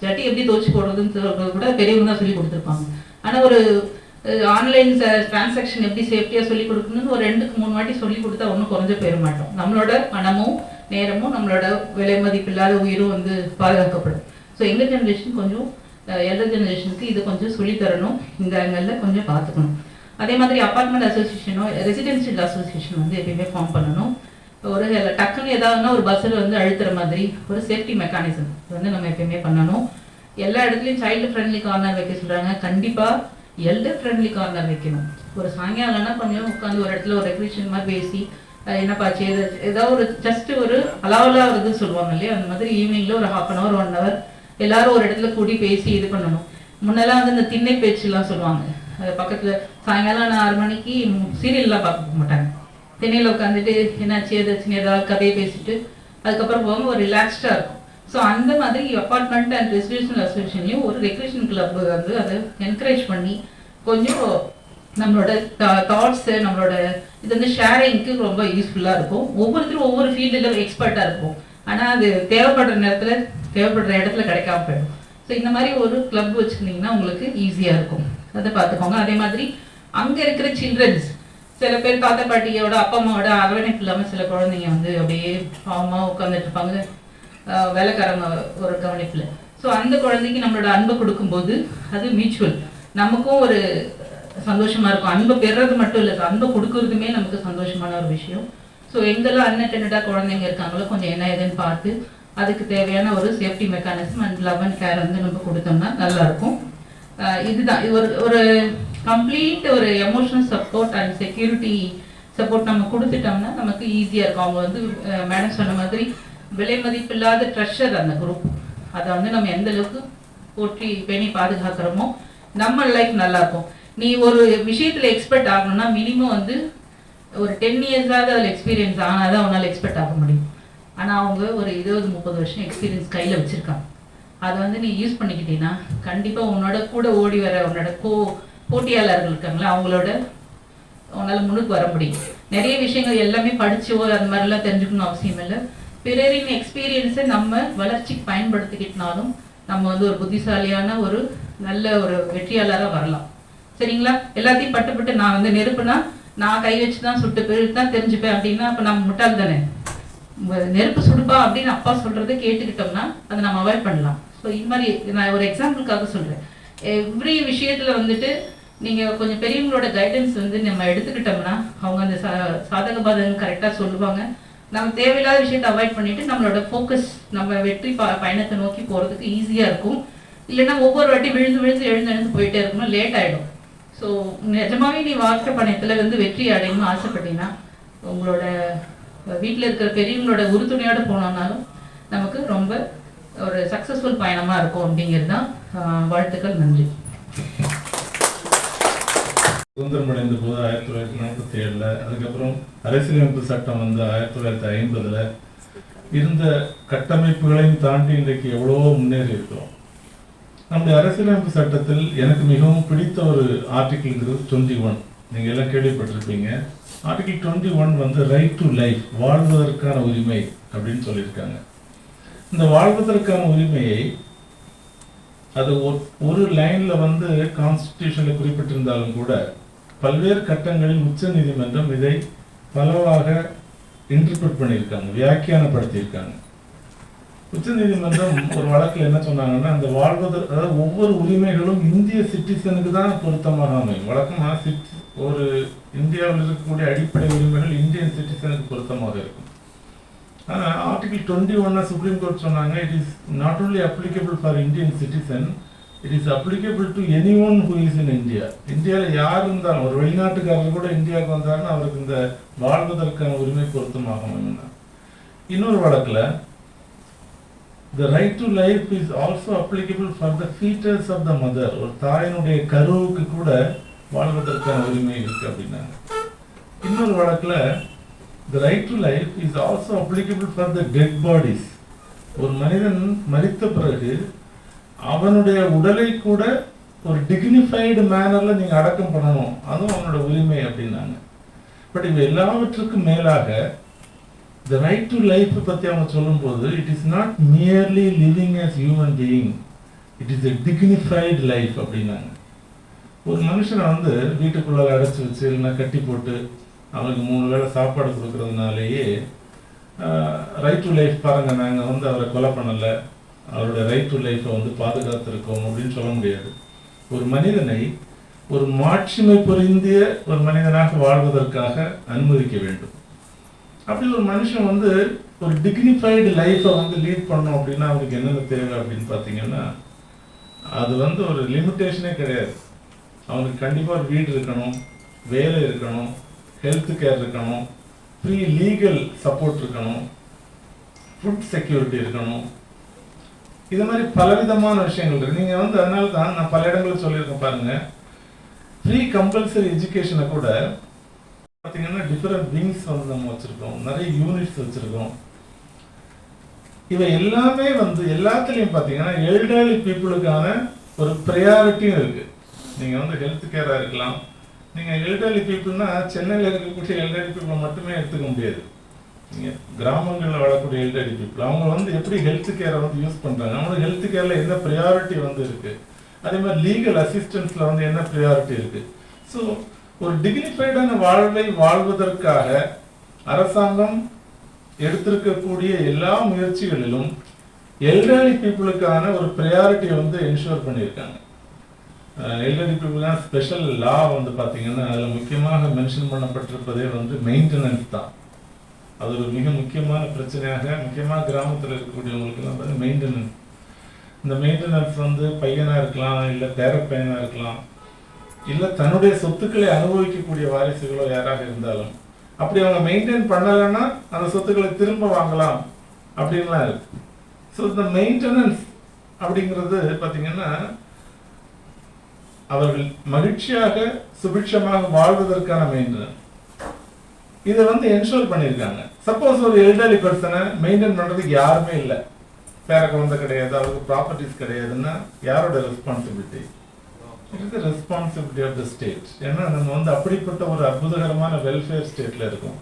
ஜட்டி எப்படி துவச்சி போடுறதுன்னு சொல்கிறது கூட பெரியவங்க தான் சொல்லி கொடுத்துருப்பாங்க. ஆனால் ஒரு ஆன்லைன் டிரான்சாக்ஷன் எப்படி சேஃப்டியாக சொல்லி கொடுக்கணும்னு ஒரு 2-3 வாட்டி சொல்லி கொடுத்தா ஒன்றும் குறைஞ்ச போயிட மாட்டோம். நம்மளோட பணமும் நேரமும் நம்மளோட விலை மதிப்பில்லாத உயிரும் வந்து பாதுகாக்கப்படும். ஸோ எங்கள் ஜென்ரேஷன் கொஞ்சம் எல்டர் ஜென்ரேஷனுக்கு இது கொஞ்சம் சொல்லித்தரணும், இந்த ஆங்கிளில் கொஞ்சம் பார்த்துக்கணும். அதே மாதிரி அப்பார்ட்மெண்ட் அசோசியேஷனோ ரெசிடென்ஷியல் அசோசியேஷன் வந்து எப்பயுமே ஃபார்ம் பண்ணணும். ஒரு டக்குன்னு ஏதாவதுனா ஒரு பஸ்ஸில் வந்து அழுத்துற மாதிரி ஒரு சேஃப்டி மெக்கானிசம் வந்து நம்ம எப்பயுமே பண்ணணும். எல்லா இடத்துலையும் சைல்டு ஃப்ரெண்ட்லி கார்னர் வைக்க சொல்கிறாங்க, கண்டிப்பாக எல்டர் ஃப்ரெண்ட்லி கார்னர் வைக்கணும். ஒரு சாயங்காலம்னா கொஞ்சம் உட்காந்து ஒரு இடத்துல ஒரு ரெக்ரேஷன் மாதிரி பேசி என்னப்பாச்சு ஏதாவது ஒரு ஜஸ்ட் ஒரு அளவலாக ஒரு இது சொல்லுவாங்க இல்லையா, அந்த மாதிரி ஈவினிங்கில் ஒரு 1/2 hour 1 hour எல்லாரும் ஒரு இடத்துல கூடி பேசி இது பண்ணணும். முன்னெல்லாம் வந்து இந்த திண்ணை பேச்சுலாம் சொல்லுவாங்க, பக்கத்தில் சாயங்காலம் 6 மணிக்கு சீரியல்லாம் பார்க்க மாட்டாங்க, திண்ணையில் உட்காந்துட்டு என்னாச்சு ஏதாச்சுன்னு ஏதாவது கதையை பேசிட்டு அதுக்கப்புறம் போக ஒரு ரிலாக்ஸ்டாக இருக்கும். ஸோ அந்த மாதிரி அப்பார்ட்மெண்ட் அண்ட் ரெசிடென்ஷியல் அசோசியேஷன்லையும் ஒரு ரெக்ரேஷன் கிளப் வந்து அதை என்கரேஜ் பண்ணி கொஞ்சம் நம்மளோட தாட்ஸு நம்மளோட இது வந்து ஷேரிங்க்கு ரொம்ப யூஸ்ஃபுல்லாக இருக்கும். ஒவ்வொருத்தரும் ஒவ்வொரு ஃபீல்டில் எக்ஸ்பர்ட்டாக இருக்கும், ஆனால் அது தேவைப்படுற நேரத்தில் தேவைப்படுற இடத்துல கிடைக்காம போயிடும். ஸோ இந்த மாதிரி ஒரு கிளப் வச்சுருந்தீங்கன்னா உங்களுக்கு ஈஸியாக இருக்கும், அதை பார்த்துக்கோங்க. அதே மாதிரி அங்கே இருக்கிற சில்ட்ரன்ஸ் சில பேர் தாத்தா பாட்டியோட அப்பா அம்மாவோட அரவணைப்பு இல்லாமல் சில குழந்தைங்க வந்து அப்படியே பாவமாக உட்காந்துட்டு இருப்பாங்க வேலைக்காரங்க ஒரு கவனிப்பில். ஸோ அந்த குழந்தைக்கு நம்மளோட அன்பை கொடுக்கும்போது அது மியூச்சுவல், நமக்கும் ஒரு சந்தோஷமாக இருக்கும். அன்பை பெறுறது மட்டும் இல்லை, அன்பை கொடுக்கறதுமே நமக்கு சந்தோஷமான ஒரு விஷயம். ஸோ எங்கெல்லாம் அன்அட்டெண்டடாக குழந்தைங்க இருக்காங்களோ கொஞ்சம் என்ன ஏதுன்னு பார்த்து அதுக்கு தேவையான ஒரு safety mechanism and love and care வந்து நம்ம கொடுத்தோம்னா நல்லாயிருக்கும். இதுதான் இது ஒரு கம்ப்ளீட் ஒரு emotional support and security support நம்ம கொடுத்துட்டோம்னா நமக்கு ஈஸியாக இருக்கும். அவங்க வந்து மேடம் சொன்ன மாதிரி விலை மதிப்பில்லாத ட்ரெஷர் அந்த குரூப், அதை வந்து நம்ம எந்த அளவுக்கு போற்றி பேணி பாதுகாக்கிறோமோ நம்ம லைஃப் நல்லாயிருக்கும். நீ ஒரு விஷயத்தில் எக்ஸ்பர்ட் ஆகணும்னா மினிமம் வந்து ஒரு 10 yearsஆவது அதில் எக்ஸ்பீரியன்ஸ் ஆனால் தான் அவனால் எக்ஸ்பர்ட் ஆக முடியும். ஆனால் அவங்க ஒரு 20-30 வருஷம் எக்ஸ்பீரியன்ஸ் கையில் வச்சுருக்காங்க. அதை வந்து நீ யூஸ் பண்ணிக்கிட்டீங்கன்னா கண்டிப்பாக உன்னோட கூட ஓடி வர உன்னோட போட்டியாளர்கள் இருக்காங்களா அவங்களோட உன்னால் முன்னுக்கு வர முடியும். நிறைய விஷயங்கள் எல்லாமே படிச்சோ அந்த மாதிரிலாம் தெரிஞ்சுக்கணும் அவசியம் இல்லை. பிறரின் எக்ஸ்பீரியன்ஸை நம்ம வளர்ச்சிக்கு பயன்படுத்திக்கிட்டனாலும் நம்ம வந்து ஒரு புத்திசாலியான ஒரு நல்ல ஒரு வெற்றியாளராக வரலாம். சரிங்களா? எல்லாத்தையும் பட்டு நான் வந்து நெருப்புனா நான் கை வச்சு தான் சுட்டு போயிட்டு தான் தெரிஞ்சுப்பேன் அப்படின்னா அப்போ நம்ம முட்டாள் தானே. நெருப்பு சுடுப்பா அப்படின்னு அப்பா சொல்கிறத கேட்டுக்கிட்டோம்னா அதை நம்ம அவாய்ட் பண்ணலாம். ஸோ இது மாதிரி நான் ஒரு எக்ஸாம்பிளுக்காக சொல்கிறேன். எவ்ரி விஷயத்தில் வந்துட்டு நீங்கள் கொஞ்சம் பெரியவங்களோட கைடன்ஸ் வந்து நம்ம எடுத்துக்கிட்டோம்னா அவங்க அந்த சாதக பாதகம் கரெக்டாக சொல்லுவாங்க. நம்ம தேவையில்லாத விஷயத்தை அவாய்ட் பண்ணிவிட்டு நம்மளோட ஃபோக்கஸ் நம்ம வெற்றி பயணத்தை நோக்கி போகிறதுக்கு ஈஸியாக இருக்கும். இல்லைன்னா ஒவ்வொரு வாட்டி விழுந்து எழுந்து போயிட்டே இருக்கணும், லேட் ஆகிடும். ஸோ நிஜமாவே நீ வாழ்க்கை பயணத்தில் வந்து வெற்றி அடையணும்னு ஆசைப்பட்டீங்கன்னா உங்களோட வீட்டில் இருக்கிற பெரியவங்களோட உறுதுணையோடு போனோம்னாலும் நமக்கு ரொம்ப ஒரு சக்ஸஸ்ஃபுல் பயணமாக இருக்கும் அப்படிங்கிறது தான். வாழ்த்துக்கள், நன்றி. சுதந்திரம் அடைந்த போது 1947, அதுக்கப்புறம் அரசியலமைப்பு சட்டம் வந்து 1950 இருந்த கட்டமைப்புகளையும் தாண்டி இன்றைக்கு எவ்வளவோ முன்னேறி இருக்கிறோம். நம்முடைய அரசியலமைப்பு சட்டத்தில் எனக்கு மிகவும் பிடித்த ஒரு ஆர்டிகிள்ங்கிறது 21. நீங்கள் எல்லாம் கேள்விப்பட்டிருப்பீங்க. ஆர்டிகிள் 21 வந்து ரைட் டு லைஃப், வாழ்வதற்கான உரிமை அப்படின்னு சொல்லியிருக்காங்க. இந்த வாழ்வதற்கான உரிமையை அது ஒரு லைன்ல வந்து கான்ஸ்டிடியூஷன்ல குறிப்பிட்டிருந்தாலும் கூட பல்வேறு கட்டங்களில் உச்ச நீதிமன்றம் இதை பலவாக இன்டர்பிரட் பண்ணியிருக்காங்க, வியாக்கியானப்படுத்தியிருக்காங்க. உச்ச நீதிமன்றம் ஒரு வழக்கில் என்ன சொன்னாங்கன்னா, அந்த அதாவது ஒவ்வொரு உரிமைகளும் இந்திய சிட்டிசனுக்கு தான் பொருத்தமாக அமையும். வழக்கமாக ஒரு இந்தியாவில் இருக்கக்கூடிய அடிப்படை உரிமைகள் இந்தியன் சிட்டிசனுக்கு பொருத்தமாக இருக்கும். ஆனால் ஆர்டிகிள் 21 சுப்ரீம் கோர்ட் சொன்னாங்க, it is not only applicable for Indian citizen, it is applicable to any one who is in India. இந்தியாவில் யார் இருந்தாலும், ஒரு வெளிநாட்டுக்காரர் கூட இந்தியாவுக்கு வந்தாருன்னா அவருக்கு இந்த வாழ்வதற்கான உரிமை பொருத்தமாக அமையும். இன்னொரு வழக்கில் the right to life is also applicable for the fetus of the mother. ஒரு தாயினுடைய கருவுக்கு கூட வாழ்வதற்கான உரிமை இருக்கு அப்படின்னாங்க. இன்னொரு வழக்கில் the right to life is also applicable for the dead bodies. ஒரு மனிதன் மரித்த பிறகு அவனுடைய உடலை கூட ஒரு டிக்னிஃபைடு மேனர்ல நீங்க அடக்கம் பண்ணணும், அதுவும் அவனோட உரிமை அப்படின்னாங்க. பட் இவை எல்லாவற்றுக்கும் மேலாக the right to life பத்தி அவங்க சொல்லும்போது, it is not merely living as human being, it is a dignified life அப்படின்னாங்க. ஒரு மனுஷனை வந்து வீட்டுக்குள்ள அடைச்சி வச்சு இல்லைன்னா கட்டி போட்டு அவனுக்கு 3 வேளை சாப்பாடு கொடுக்கறதுனாலேயே ரைட் டு லைஃப் பாருங்க, நாங்கள் வந்து அவரை கொலை பண்ணலை, அவருடைய ரைட் டு லைஃப்பை வந்து பாதுகாத்திருக்கோம் அப்படின்னு சொல்ல முடியாது. ஒரு மனிதனை ஒரு மாட்சிமை பொருந்திய ஒரு மனிதனாக வாழ்வதற்காக அனுமதிக்க வேண்டும். அப்படி ஒரு மனுஷன் வந்து ஒரு டிக்னிஃபைடு லைஃப்பை வந்து லீட் பண்ணோம் அப்படின்னா அவருக்கு என்னென்ன தேவை அப்படின்னு பார்த்தீங்கன்னா, அது வந்து ஒரு லிமிட்டேஷனே கிடையாது. அவனுக்கு கண்டிப்பாக ஒரு வீடு இருக்கணும், வேலை இருக்கணும், ஹெல்த் கேர் இருக்கணும், ஃப்ரீ லீகல் சப்போர்ட் இருக்கணும், ஃபுட் செக்யூரிட்டி இருக்கணும். இது மாதிரி பலவிதமான விஷயங்கள் இருக்கு. நீங்கள் வந்து அதனால தான் நான் பல இடங்களில் சொல்லியிருக்கேன் பாருங்க, ஃப்ரீ கம்பல்சரி எஜுகேஷனை கூட பார்த்தீங்கன்னா டிஃபரெண்ட் விங்ஸ் வந்து நம்ம வச்சுருக்கோம், நிறைய யூனிட்ஸ் வச்சுருக்கோம். இவை எல்லாமே வந்து எல்லாத்துலேயும் பார்த்தீங்கன்னா எல்டர்லி பீப்புளுக்கான ஒரு ப்ரையாரிட்டியும் இருக்குது. நீங்கள் வந்து ஹெல்த் கேராக இருக்கலாம். நீங்கள் எல்டர்லி பீப்புள்னா சென்னையில் இருக்கக்கூடிய எல்டர்லி பீப்புளை மட்டுமே எடுத்துக்க முடியாது. நீங்கள் கிராமங்களில் வாழக்கூடிய எல்டர்லி பீப்புள் அவங்க வந்து எப்படி ஹெல்த் கேரை வந்து யூஸ் பண்ணுறாங்க, அவங்களுக்கு ஹெல்த் கேரில் என்ன ப்ரையாரிட்டி வந்து இருக்குது, அதே மாதிரி லீகல் அசிஸ்டன்ஸில் வந்து என்ன ப்ரையாரிட்டி இருக்குது. ஸோ ஒரு டிக்னிஃபைடான வாழ்வை வாழ்வதற்காக அரசாங்கம் எடுத்திருக்கக்கூடிய எல்லா முயற்சிகளிலும் எல்டர்லி பீப்புளுக்கான ஒரு ப்ரையாரிட்டியை வந்து என்ஷூர் பண்ணியிருக்காங்க. எல்டர்லி பீப்புளுக்கான ஸ்பெஷல் லா வந்து பார்த்தீங்கன்னா அதில் முக்கியமாக மென்ஷன் பண்ணப்பட்டிருப்பதே வந்து மெயின்டெனன்ஸ் தான். அது ஒரு மிக முக்கியமான பிரச்சனையாக, முக்கியமாக கிராமத்தில் இருக்கக்கூடியவங்களுக்குலாம் வந்து மெயின்டெனன்ஸ். இந்த மெயின்டெனன்ஸ் வந்து பையனாக இருக்கலாம், இல்லை பேர பையனாக இருக்கலாம், இல்லை தன்னுடைய சொத்துக்களை அனுபவிக்கக்கூடிய வாரிசுகளோ யாராக இருந்தாலும் அப்படி அவங்க மெயின்டைன் பண்ணலைன்னா அந்த சொத்துக்களை திரும்ப வாங்கலாம் அப்படின்லாம் இருக்கு. ஸோ இந்த மெயின்டெனன்ஸ் அப்படிங்கிறது பார்த்தீங்கன்னா அவர்கள் மகிழ்ச்சியாக சுபிட்சமாக வாழ்வதற்கான மெயின்டெனன்ஸ் இதை வந்து என்ஷூர் பண்ணியிருக்காங்க. சப்போஸ் ஒரு எல்டர்லி பர்சனை மெயின்டைன் பண்ணுறதுக்கு யாருமே இல்லை, பேர குழந்தை கிடையாது, அவருக்கு ப்ராப்பர்ட்டிஸ் கிடையாதுன்னா யாரோட responsibility? It is the responsibility of the state. ஏன்னா நம்ம வந்து அப்படிப்பட்ட ஒரு அற்புதகரமான வெல்ஃபேர் ஸ்டேட்ல இருக்கும்.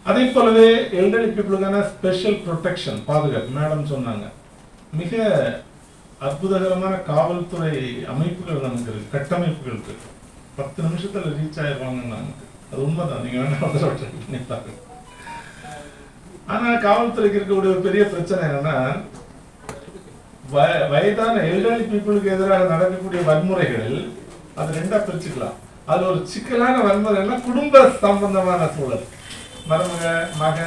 அதே போலவே எல்டர்லி பீப்புளுக்கான ஸ்பெஷல் ப்ரொடெக்ஷன், பாதுகாப்பு. மேடம் சொன்னாங்க, மிக அற்புதகரமான காவல்துறை அமைப்புகள் நமக்கு இருக்கு, கட்டமைப்புகள் இருக்கு. 10 நிமிஷத்துல ரீச் ஆயிடுவாங்க நமக்கு. அது உண்மைதான், நீங்க வேணா பண்ணி பாருங்க. ஆனா காவல்துறைக்கு இருக்கக்கூடிய ஒரு பெரிய பிரச்சனை என்னன்னா, வயதான எல்டர்லி பீப்புளுக்கு எதிராக நடக்கக்கூடிய வன்முறைகளில் அது 2ஆ பிரிச்சுக்கலாம். அது ஒரு சிக்கலான வன்முறைன்னா குடும்ப சம்பந்தமான சூழல், மருமக, மக,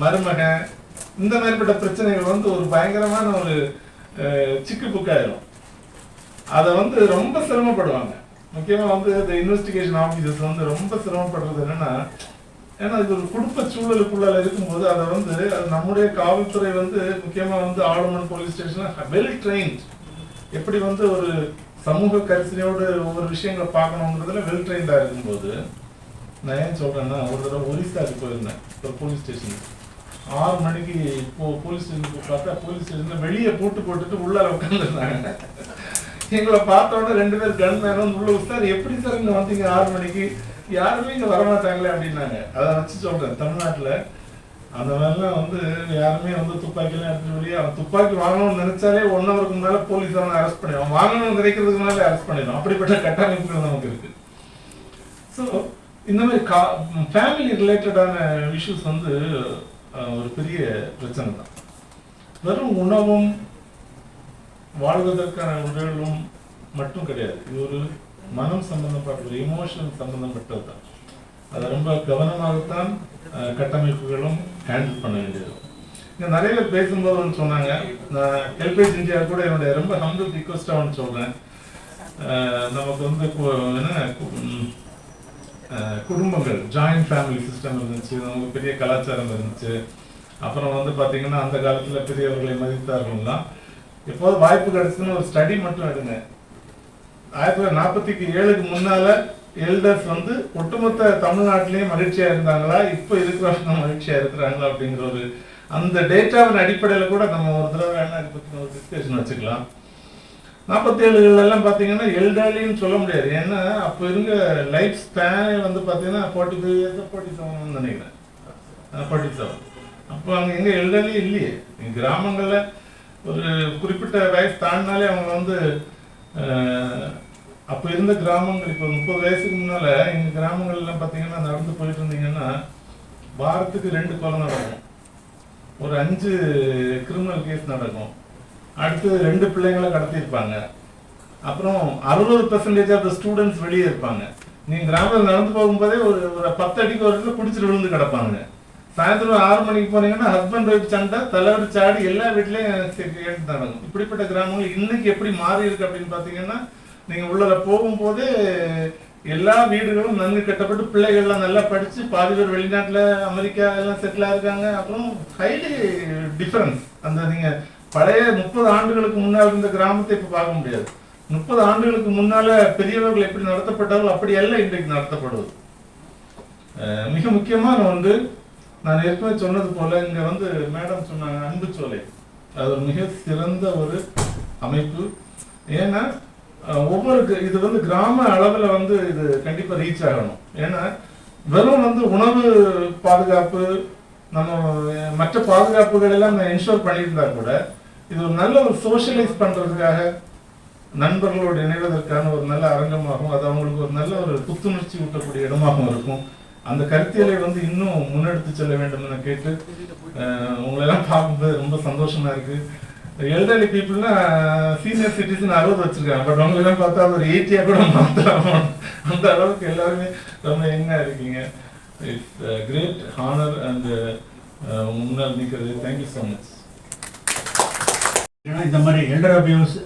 மருமக, இந்த மாதிரிப்பட்ட பிரச்சனைகள் வந்து ஒரு பயங்கரமான ஒரு சிக்கு புக்காயிரும். அதை வந்து ரொம்ப சிரமப்படுவாங்க. முக்கியமா வந்து இந்த இன்வெஸ்டிகேஷன் ஆஃபீஸர்ஸ் வந்து ரொம்ப சிரமப்படுறது என்னன்னா, ஏன்னா இது ஒரு குடும்ப சூழலுக்குள்ள இருக்கும்போது அதை வந்து நம்முடைய காவல்துறை வந்து முக்கியமா வந்து ஆளுமன் போலீஸ் ஸ்டேஷன்ல வெல் ட்ரெயின்ட், எப்படி வந்து ஒரு சமூக கரிசனையோடு ஒவ்வொரு விஷயங்களை பார்க்கணுங்கிறதுல வெல் ட்ரெயின்டா இருக்கும்போது, நான் ஏன் சொல்றேன்னா ஒரு தடவை ஒரிசாவுக்கு போயிருந்தேன் ஒரு போலீஸ் ஸ்டேஷனுக்கு. 6 மணிக்கு போலீஸ் ஸ்டேஷனுக்கு பார்த்தா போலீஸ் ஸ்டேஷன்ல வெளியே போட்டுட்டு உள்ளார உட்காந்துருந்தாங்க. எங்களை பார்த்த உடனே 2 பேர் கன் மேனும் உள்ள சார் எப்படி சார் இங்க வந்தீங்க 6 மணிக்கு, யாருமே இங்க வரமாட்டாங்களே அப்படின்னாங்க. அதை வச்சு சொல்றேன், தமிழ்நாட்டுல அந்த மாதிரிலாம் வந்து யாருமே வந்து துப்பாக்கிலாம் எடுத்துட்டு வெளியே, அவன் துப்பாக்கி வாங்கணும்னு நினைச்சாலே 1 ஹவருக்கு முன்னால போலீஸ் அவனை அரெஸ்ட் பண்ணிடுவான், வாங்கணும்னு நினைக்கிறதுக்கு முன்னாலே அரெஸ்ட் பண்ணிடுவான். அப்படிப்பட்ட கட்டமைப்புகள் நமக்கு இருக்கு. ஸோ இந்த மாதிரி ஃபேமிலி ரிலேட்டடான இஷ்யூஸ் வந்து ஒரு பெரிய பிரச்சனை தான். வெறும் உணவும் வாழ்வதற்கான உடலும் மட்டும் கிடையாது, இது ஒரு மனம் சம்பந்தப்பட்ட ஒரு எமோஷனல் சம்பந்தப்பட்டது தான். அதை ரொம்ப கவனமாகத்தான் கட்டமைப்புகளும் ஹேண்டில் பண்ண வேண்டியது. இங்கே நிறைய பேர் பேசும்போது ஒன்று சொன்னாங்க, நான் ஹெல்பேஜ் இந்தியா கூட என்னுடைய ரொம்ப ஹம்பிள் ரிக்வஸ்டாக ஒன்று சொல்கிறேன். நமக்கு வந்து என்ன குடும்பங்கள் ஜாயிண்ட் ஃபேமிலி சிஸ்டம் இருந்துச்சு, நமக்கு பெரிய கலாச்சாரம் இருந்துச்சு. அப்புறம் வந்து பார்த்தீங்கன்னா அந்த காலத்தில் பெரியவர்களை மதித்தார்கள்னா எப்போது வாய்ப்பு கிடைச்சுன்னு ஒரு ஸ்டடி மட்டும் எடுங்க. 1947க்கு முன்னால எல்டர்ஸ் வந்து ஒட்டுமொத்த தமிழ்நாட்டிலேயும் மகிழ்ச்சியா இருந்தாங்களா, இப்போ இருக்கிறவங்க மகிழ்ச்சியா இருக்கிறாங்களா அப்படிங்கிற ஒரு அந்த டேட்டாவின் அடிப்படையில் கூட நம்ம ஒரு தடவை வேணா இதை பற்றி ஒரு டிஸ்கஷன் வச்சுக்கலாம். 47லாம் பார்த்தீங்கன்னா எல்டர்லின்னு சொல்ல முடியாது, ஏன்னா அப்போ இருக்க லைஃப் ஸ்பேனே வந்து பார்த்தீங்கன்னா 45 இயர்ஸ் 47 நினைக்கிறேன், 47. அப்போ அங்கே எங்கே எல்டர்லி இல்லையே. கிராமங்களில் ஒரு குறிப்பிட்ட வயசு தாண்டினாலே அவங்க வந்து அப்போ இருந்த கிராமங்கள் இப்போ 30 வயசுக்கு முன்னால எங்கள் கிராமங்கள்லாம் பார்த்தீங்கன்னா நடந்து போயிட்டு இருந்தீங்கன்னா வாரத்துக்கு 2 கொலை நடக்கும், ஒரு 5 கிரிமினல் கேஸ் நடக்கும், அடுத்து 2 பிள்ளைங்களை கடத்தியிருப்பாங்க, அப்புறம் 60% ஆஃப் த ஸ்டூடெண்ட்ஸ் வெளியே இருப்பாங்க. நீங்கள் கிராமத்தில் நடந்து போகும்போதே ஒரு 10 அடிக்கு ஒரு இடத்துல பிடிச்சிட்டு விழுந்து கிடப்பாங்க. சாயந்தரம் 6 மணிக்கு போனீங்கன்னா ஹஸ்பண்ட் ஒய்ஃப் சண்டை தலைவரி சாடி எல்லா வீட்லேயும் நடக்கும். இப்படிப்பட்ட கிராமங்கள் இன்னைக்கு எப்படி மாறி இருக்கு அப்படின்னு பார்த்தீங்கன்னா, நீங்கள் உள்ள போகும்போது எல்லா வீடுகளும் நன்கு கட்டப்பட்டு பிள்ளைகள்லாம் நல்லா படித்து பாதி பேர் வெளிநாட்டில் அமெரிக்கா எல்லாம் செட்டில் ஆயிருக்காங்க. அப்புறம் ஹைலி டிஃபரன்ஸ். அந்த நீங்கள் பழைய 30 ஆண்டுகளுக்கு முன்னால் இருந்த கிராமத்தை இப்போ பார்க்க முடியாது. 30 ஆண்டுகளுக்கு முன்னால பெரியவர்கள் எப்படி நடத்தப்பட்டாலும் அப்படி எல்லாம் இன்றைக்கு நடத்தப்படுவது. மிக முக்கியமான ஒன்று, நான் ஏற்கனவே சொன்னது போல இங்கே வந்து மேடம் சொன்னாங்க அன்புச்சோலை, அது ஒரு மிக சிறந்த ஒரு அமைப்பு. ஏன்னா ஒவ்வொரு இது வந்து கிராம அளவில் வந்து இது கண்டிப்பாக ரீச் ஆகணும். ஏன்னா வெறும் வந்து உணவு பாதுகாப்பு நம்ம மற்ற பாதுகாப்புகள் எல்லாம் என்ஷோர் பண்ணியிருந்தா கூட இது ஒரு நல்ல ஒரு சோஷியலைஸ் பண்ணுறதுக்காக நண்பர்களோடு இணைவதற்கான ஒரு நல்ல அரங்கமாகவும் அது அவங்களுக்கு ஒரு நல்ல ஒரு புத்துணர்ச்சி ஊட்டக்கூடிய இடமாகவும் இருக்கும். அந்த கருத்தியலை வந்து இன்னும் முன்னெடுத்து செல்ல வேண்டும் என கேட்டு உங்களெல்லாம் பார்க்கும்போது ரொம்ப சந்தோஷமா இருக்கு. எல்டர்லி பீப்புள்னா சீனியர் சிட்டிசன் 60 வச்சிருக்காங்க, பட் உங்களெல்லாம் பார்த்தா ஒரு 80 கூட மாற்றலாம். அந்த அளவுக்கு எல்லாருமே ரொம்ப யங்கா இருக்கீங்க. இட்ஸ் கிரேட் ஹானர் அண்ட் முன்னால் நிற்கிறது. Thank you so much. ஏன்னா இந்த மாதிரி எல்டர் அபியூஸ்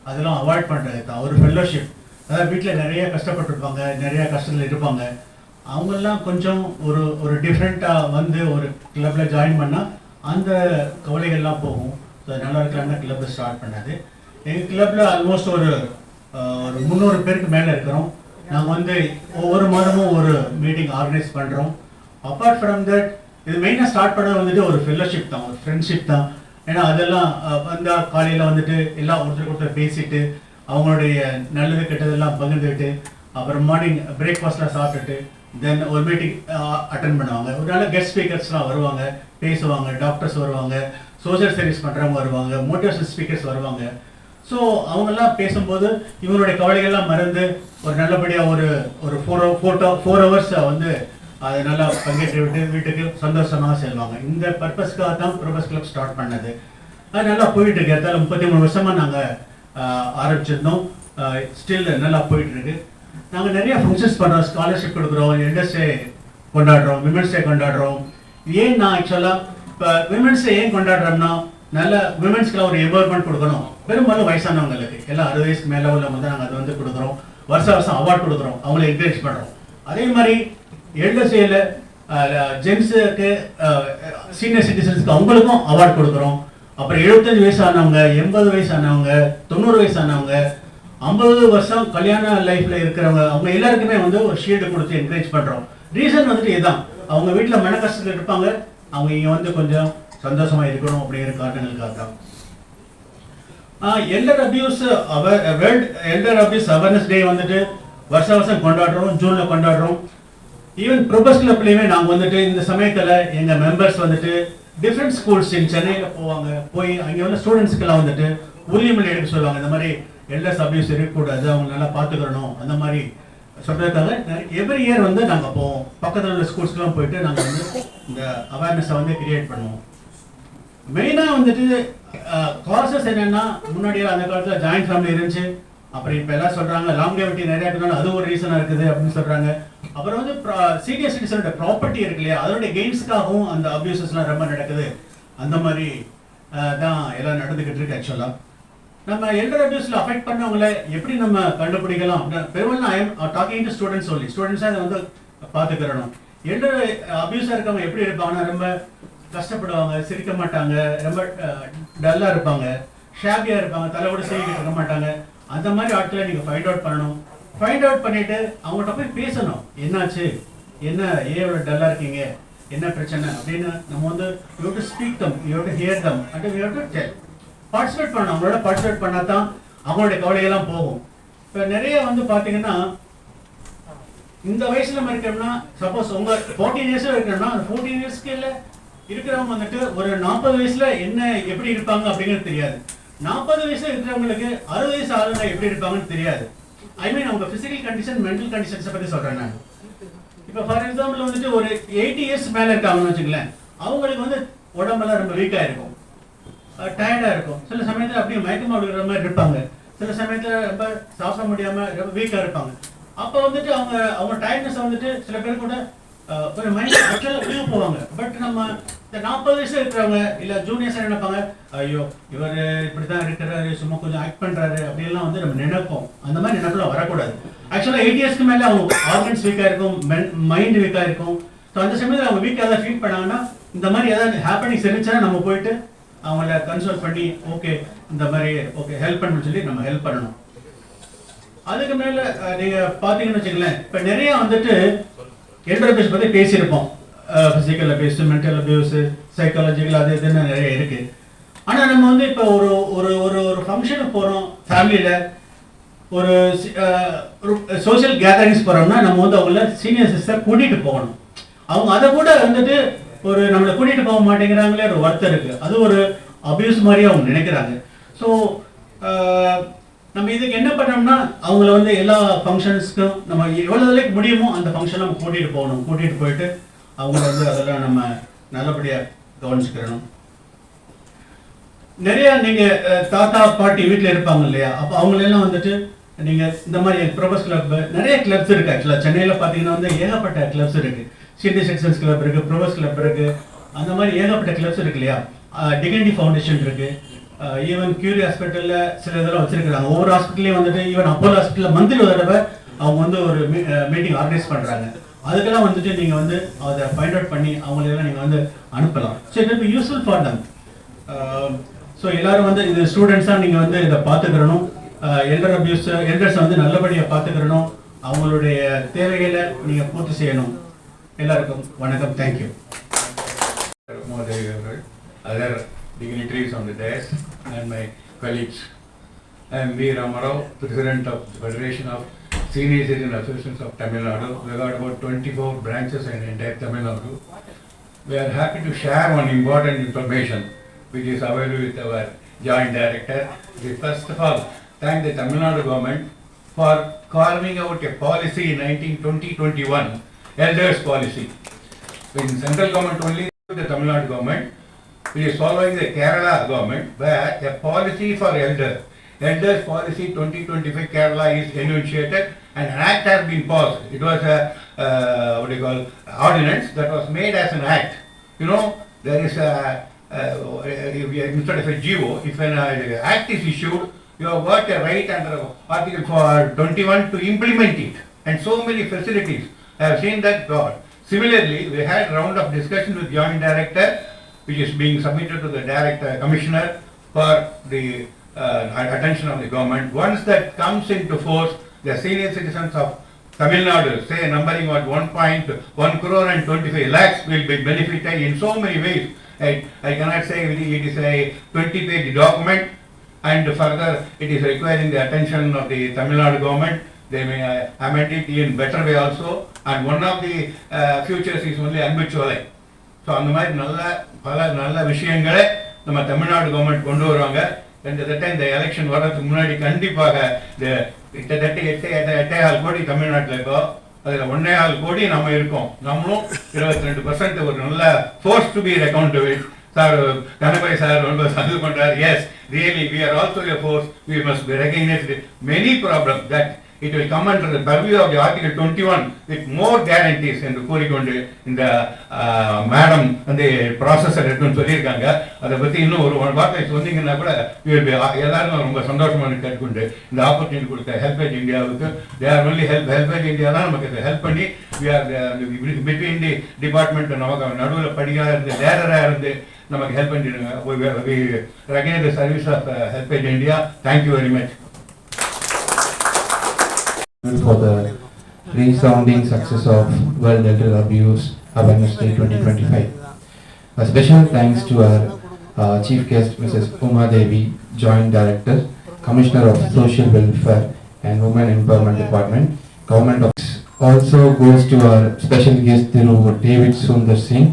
அதெல்லாம் அவாய்ட் பண்ணுறது தான் ஒரு ஃபெல்லோஷிப். அதாவது வீட்டில் நிறைய கஷ்டப்பட்டுருப்பாங்க, நிறைய கஷ்டத்தில் இருப்பாங்க, அவங்கெல்லாம் கொஞ்சம் ஒரு டிஃப்ரெண்ட்டாக வந்து ஒரு கிளப்பில் ஜாயின் பண்ணால் அந்த கவலைகள்லாம் போகும். ஸோ நல்லா இருக்கலாம்னா கிளப்பை ஸ்டார்ட் பண்ணது. எங்கள் கிளப்பில் ஆல்மோஸ்ட் ஒரு 300 பேருக்கு மேலே இருக்கிறோம். நாங்கள் வந்து ஒவ்வொரு மாதமும் ஒரு மீட்டிங் ஆர்கனைஸ் பண்ணுறோம். அப்பார்ட் ஃப்ரம் தட் இது மெயினாக ஸ்டார்ட் பண்ண வந்துட்டு ஒரு ஃபெல்லோஷிப் தான், ஒரு ஃப்ரெண்ட்ஷிப் தான். ஏன்னா அதெல்லாம் வந்தால் காலையில் வந்துட்டு எல்லாம் ஒருத்தர் பேசிட்டு அவங்களுடைய நல்லது கெட்டதெல்லாம் பகிர்ந்துட்டு அப்புறம் மார்னிங் பிரேக்ஃபாஸ்ட்லாம் சாப்பிட்டுட்டு தென் ஒரு மீட்டிங் அட்டன் பண்ணுவாங்க. ஒரு நல்ல கெஸ்ட் ஸ்பீக்கர்ஸ்லாம் வருவாங்க, பேசுவாங்க, டாக்டர்ஸ் வருவாங்க, சோஷியல் சர்வீஸ் பண்ணுறவங்க வருவாங்க, மோட்டிவேஷனல் ஸ்பீக்கர்ஸ் வருவாங்க. ஸோ அவங்கெல்லாம் பேசும்போது இவங்களுடைய கவலைகள்லாம் மறந்து ஒரு நல்லபடியாக ஒரு 4 ஹவர்ஸ் வந்து அதை நல்லா பங்கேற்று விட்டு வீட்டுக்கு சந்தோஷமாக செல்வாங்க. இந்த பர்பஸ்க்காக தான் ப்ரோபஸ் கிளப் ஸ்டார்ட் பண்ணது. அது நல்லா போயிட்டு இருக்கு. அதால் 33 வருஷமாக நாங்கள் ஆரம்பிச்சிருந்தோம். ஸ்டில் நல்லா போயிட்டு இருக்கு. நாங்கள் நிறைய ஃபங்க்ஷன்ஸ் பண்ணுறோம், ஸ்காலர்ஷிப் கொடுக்குறோம், எல்டர்ஸ் டே கொண்டாடுறோம், விமென்ஸ் டே கொண்டாடுறோம். ஏன் நான் ஆக்சுவலாக இப்போ விமென்ஸ் டே ஏன் கொண்டாடுறோம்னா நல்ல விமென்ஸ்க்குலாம் ஒரு எம்பவர்மெண்ட் கொடுக்கணும். பெரும்பாலும் வயசானவங்களுக்கு எல்லாம் 60 வயசுக்கு மேலே உள்ளவங்க தான் நாங்கள் அது வந்து கொடுக்குறோம். வருஷம் அவார்ட் கொடுக்குறோம், அவங்கள என்கரேஜ் பண்ணுறோம். அதே மாதிரி எல்டர்ஸ் டேயில் ஜென்ஸுக்கு சீனியர் சிட்டிசன்ஸ்க்கு அவங்களுக்கும் அவார்ட் கொடுக்குறோம். அப்புறம் 75 வயசு ஆனவங்க, 80 வயசு ஆனவங்க, 90 வயசு ஆனவங்க, 50 வருஷம் கல்யாண லைஃப்ல இருக்கிறவங்க, அவங்க எல்லாருக்குமே வந்து ஒரு ஷீல்டு கொடுத்து என்கரேஜ் பண்றோம். ரீசன் வந்துட்டு இதுதான், அவங்க வீட்டில் மன கஷ்டத்தில் இருப்பாங்க, அவங்க இங்கே வந்து கொஞ்சம் சந்தோஷமா இருக்கணும் அப்படிங்கிற காரணங்களுக்காக தான். Elder abuse world elder abuse awareness day வந்துட்டு வருஷம் கொண்டாடுறோம், ஜூன்ல கொண்டாடுறோம். ஈவன் ப்ரொபஸ் கிளப்லையுமே நாங்கள் வந்துட்டு இந்த சமயத்தில் எங்கள் மெம்பர்ஸ் வந்துட்டு டிஃப்ரெண்ட் ஸ்கூல்ஸ் சென்னையில் போவாங்க. போய் அங்கே உள்ள ஸ்டூடெண்ட்ஸ்க்கெல்லாம் வந்துட்டு உறுதிமொழி எடுக்க சொல்லுவாங்க. இந்த மாதிரி எல்டர்ஸ் அபியூஸ் இருக்கக்கூடாது, அவங்க நல்லா பார்த்துக்கிறணும், அந்த மாதிரி சொல்கிறதுக்காக எவ்ரி இயர் வந்து நாங்கள் போவோம். பக்கத்தில் உள்ள ஸ்கூல்ஸ்க்கெலாம் போயிட்டு நாங்கள் வந்து இந்த அவேர்னஸை வந்து கிரியேட் பண்ணுவோம். மெயினாக வந்துட்டு காசஸ் என்னென்னா, முன்னாடியே அந்த காலத்தில் ஜாயின்ட் ஃபேமிலி இருந்துச்சு. அப்புறம் இப்போ எல்லாம் சொல்கிறாங்க லாங்கேவிட்டி நிறையா இருக்கனால அது ஒரு ரீசனாக இருக்குது அப்படின்னு சொல்கிறாங்க. அப்புறம் வந்து சீனியர் சிட்டிசனோட ப்ராப்பர்ட்டி இருக்கு இல்லையா, அதோடைய கெயின்ஸ்க்காகவும் அந்த அபியூசஸ்லாம் ரொம்ப நடக்குது. அந்த மாதிரி தான் எல்லாம் நடந்துக்கிட்டு இருக்கு. ஆக்சுவலாக நம்ம எல்டர் அபியூஸில் அஃபெக்ட் பண்ணவங்களை எப்படி நம்ம கண்டுபிடிக்கலாம் அப்படின்னா, பெரும்பாலும் I am talking to students சொல்லி ஸ்டூடெண்ட்ஸாக அதை வந்து பார்த்துக்கிறணும். எல்டர் அபியூஸாக இருக்கவங்க எப்படி இருப்பாங்கன்னா, ரொம்ப கஷ்டப்படுவாங்க, சிரிக்க மாட்டாங்க, ரொம்ப டல்லாக இருப்பாங்க, ஷாபியாக இருப்பாங்க, தலையோட செய்கிட்டு இருக்க மாட்டாங்க. அந்த மாதிரி ஆட்களை நீங்கள் ஃபைண்ட் அவுட் பண்ணணும். ஃபைண்ட் அவுட் பண்ணிவிட்டு அவங்கள்ட்ட போய் பேசணும். என்னாச்சு, என்ன, ஏன் டல்லாக இருக்கீங்க, என்ன பிரச்சனை அப்படின்னு நம்ம வந்து you have to speak them, you have to hear them and you have to tell. Participate பண்ணணும். அவங்களோட பார்ட்டிசிபேட் பண்ணால் தான் அவங்களுடைய கவலையெல்லாம் போகும். இப்போ நிறைய வந்து பார்த்தீங்கன்னா, இந்த வயசுல நம்ம இருக்கோம்னா, சப்போஸ் உங்க 14 இயர்ஸ்ல இருக்கணும்னா, அந்த 14 இயர்ஸ்க்கு இல்லை இருக்கிறவங்க வந்துட்டு ஒரு 40 வயசுல என்ன எப்படி இருப்பாங்க அப்படிங்கிறது தெரியாது. 40 வயசுல இருக்கிறவங்களுக்கு 60 வயசு ஆளுங்க எப்படி இருப்பாங்கன்னு தெரியாது. ஐ மீன் அவங்க பிசிக்கல் கண்டிஷன், மென்டல் கண்டிஷன்ஸை பற்றி சொல்றேன் நான். இப்போ ஃபார் எக்ஸாம்பிள் வந்துட்டு ஒரு 80 இயர்ஸ் மேலே இருக்காங்கன்னு வச்சுங்களேன், அவங்களுக்கு வந்து உடம்பெல்லாம் ரொம்ப வீக்காக இருக்கும், டயர்டாக இருக்கும். சில சமயத்தில் அப்படியே மயக்கமாக விடுற மாதிரி இருப்பாங்க. சில சமயத்தில் ரொம்ப சாப்பிட முடியாமல் ரொம்ப வீக்காக இருப்பாங்க. அப்போ வந்துட்டு அவங்க டயர்ட்னஸ் வந்துட்டு சில பேர் கூட ஒரு மைண்ட் ஆக்சுவலாக வெளியே போவாங்க. பட் நம்ம இந்த 40 வயசுல இருக்கிறவங்க இல்லை ஜூனியர்ஸ் நினைப்பாங்க, ஐயோ இவர் இப்படி தான் இருக்கிறாரு, சும்மா கொஞ்சம் ஆக்ட் பண்ணுறாரு அப்படின்லாம் வந்து நம்ம நினைப்போம். அந்த மாதிரி நினைப்பெல்லாம் வரக்கூடாது. ஆக்சுவலாக 80 இயர்ஸ்க்கு மேலே அவங்க ஆர்கன்ஸ் வீக்காக இருக்கும், மைண்ட் வீக்காக இருக்கும். ஸோ அந்த சமயத்தில் அவங்க வீக்காக ஏதாவது ஃபீல் பண்ணாங்கன்னா, இந்த மாதிரி ஏதாவது ஹேப்பனிங்ஸ் இருந்துச்சுன்னா நம்ம போயிட்டு அவங்கள கன்சல்ட் பண்ணி ஓகே இந்த மாதிரி ஓகே ஹெல்ப் பண்ணணும்னு சொல்லி நம்ம ஹெல்ப் பண்ணணும். அதுக்கு மேலே நீங்கள் பார்த்தீங்கன்னு வச்சுங்களேன், இப்போ நிறையா வந்துட்டு எல்டர் அபியூஸ் பற்றி பேசியிருப்போம். Physical abuse, mental abuse, psychological, அது இதுன்னு நிறைய இருக்குது. ஆனால் நம்ம வந்து இப்போ ஒரு ஒரு ஒரு ஒரு ஃபங்க்ஷனுக்கு போகிறோம், ஃபேமிலியில் ஒரு சோஷியல் கேதரிங்ஸ் போகிறோம்னா நம்ம வந்து அவங்கள சீனியர் சிஸ்டர் கூட்டிகிட்டு போகணும். அவங்க அதை கூட வந்துட்டு ஒரு நம்மளை கூட்டிகிட்டு போக மாட்டேங்கிறாங்களே ஒரு வருத்தம் இருக்குது. அது ஒரு அபியூஸ் மாதிரியே அவங்க நினைக்கிறாங்க. ஸோ நம்ம இதுக்கு என்ன பண்ணோம்னா, அவங்கள வந்து எல்லா ஃபங்க்ஷன்ஸ்க்கும் நம்ம எவ்வளோ வேலைக்கு முடியுமோ அந்த ஃபங்க்ஷன் நம்ம கூட்டிகிட்டு போகணும். கூட்டிகிட்டு போயிட்டு அவங்கள வந்து அதெல்லாம் நம்ம நல்லபடியாக கவனிச்சுக்கிறணும். நிறையா நீங்கள் தாத்தா பாட்டி வீட்டில் இருப்பாங்க இல்லையா, அப்போ அவங்களெல்லாம் வந்துட்டு நீங்கள் இந்த மாதிரி ப்ரொபஸ் கிளப் நிறைய கிளப்ஸ் இருக்குது. ஆக்சுவலாக சென்னையில் பார்த்தீங்கன்னா வந்து ஏகப்பட்ட கிளப்ஸ் இருக்குது. சீனியர் சிட்டிசன்ஸ் கிளப் இருக்குது, ப்ரொபஸ் கிளப் இருக்குது, அந்த மாதிரி ஏகப்பட்ட கிளப்ஸ் இருக்கு இல்லையா. டிகன்டி ஃபவுண்டேஷன் இருக்குது. ஈவன் கியூரி ஹாஸ்பிட்டலில் சில இதெல்லாம் வச்சுருக்காங்க. ஒவ்வொரு ஹாஸ்பிட்டல்லையும் வந்துட்டு ஈவன் அப்போலோ ஹாஸ்பிட்டலில் மந்த்லி ஒரு தடவை அவங்க வந்து ஒரு மீட்டிங் ஆர்கனைஸ் பண்ணுறாங்க. அதுக்கெல்லாம் வந்துட்டு நீங்கள் வந்து அதை ஃபைண்ட் அவுட் பண்ணி அவங்களெல்லாம் நீங்கள் வந்து அனுப்பலாம். So it will be useful for them. So எல்லோரும் வந்து இது ஸ்டூடெண்ட்ஸாக நீங்கள் வந்து இதை பார்த்துக்கிறணும். எல்டர்ஸை வந்து நல்லபடியாக பார்த்துக்கிறணும். அவங்களுடைய தேவைகளை நீங்கள் பூர்த்தி செய்யணும். எல்லாருக்கும் வணக்கம். Thank you. Other dignitaries on the desk and my colleagues. I am V. Ramarao, President of the Federation of Senior Citizen Associations of Tamil Nadu. We have got about 24 branches in entire Tamil Nadu. We are happy to share one important information which is available with our Joint Director. We first of all thank the Tamil Nadu government for carving out a policy in 2021, Elders Policy. In central government only, the Tamil Nadu government, which is following the Kerala government, where a policy for Elders Policy 2025 Kerala is enunciated and an act has been passed. It was a ordinance that was made as an act. You know, there is instead of a GO, if an act is issued, you have got a right under Article 21 to implement it, and so many facilities. I have seen that God. Similarly, we had round of discussion with Joint Director, which is being submitted to the Director Commissioner for the attention of the government. Once that comes into force, the senior citizens of Tamil Nadu, say numbering at 1.1 crore and 25 lakhs, will be benefited in so many ways. I cannot say it is a 20-page document, and further it is requiring the attention of the Tamil Nadu government. They may amend it in better way also, and one of the futures is only Anbichualai. So அந்த மாதிரி பல நல்ல விஷயங்களை நம்ம Tamil Nadu government கொண்டு வருவாங்க. கிட்டத்தட்ட இந்த எலெக்ஷன் வர்றதுக்கு முன்னாடி கண்டிப்பாக கிட்டத்தட்ட 8.5 கோடி தமிழ்நாட்டில் இருக்கோ, அதில் 1.5 கோடி நம்ம இருக்கோம். நம்மளும் 22% ஒரு நல்ல force to be accountable. Sir Ganapathi sir ரொம்ப இது பண்றாரு. Yes, really we are also a force. We must be recognized many problems that it will come under the purview of the Article 21 with more guarantees என்று கூறிக்கொண்டு இந்த madam அந்த processor இருக்குன்னு சொல்லியிருக்காங்க. அதை பற்றி இன்னும் ஒரு வார்த்தை சொன்னீங்கன்னா கூட எல்லாரும் ரொம்ப சந்தோஷமாக கேட்டுக்கொண்டு இந்த ஆப்பர்ச்சுனிட்டி கொடுத்த ஹெல்பேஜ் இந்தியாவுக்கு they are only HelpAge India தான் நமக்கு ஹெல்ப் பண்ணி பிட்வீன் தி டிபார்ட்மெண்ட் நமக்கு நடுவில் படிக்காக இருந்து லேடராக இருந்து நமக்கு ஹெல்ப் பண்ணிடுங்க. Recognise the service of HelpAge India. Thank you very much for the resounding success of World Elder Abuse Awareness Day 2025. A special thanks to our Chief Guest Mrs. Uma Devi, Joint Director, Commissioner of Social Welfare and Women Empowerment Department, Government of. Also goes to our special guest Thiru David Sundar Singh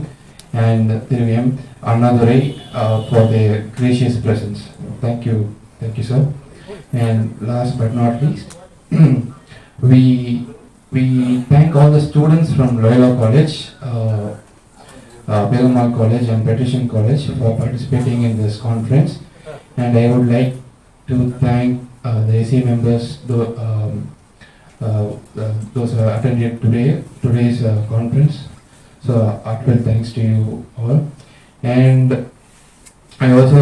and Thiru M. Annadurai for their gracious presence. Thank you sir. And last but not least, we thank all the students from Loyola College, Perumal College and Patrician College for participating in this conference, and I would like to thank the AC members, those who attended today's conference. So heartfelt thanks to you all, and I also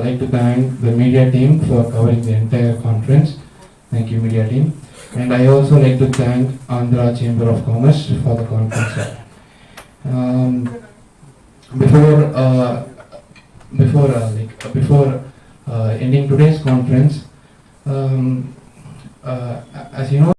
like to thank the media team for covering the entire conference. Thank you, media team. And I also like to thank Andhra Chamber of Commerce for the conference. Before ending today's conference, as you know,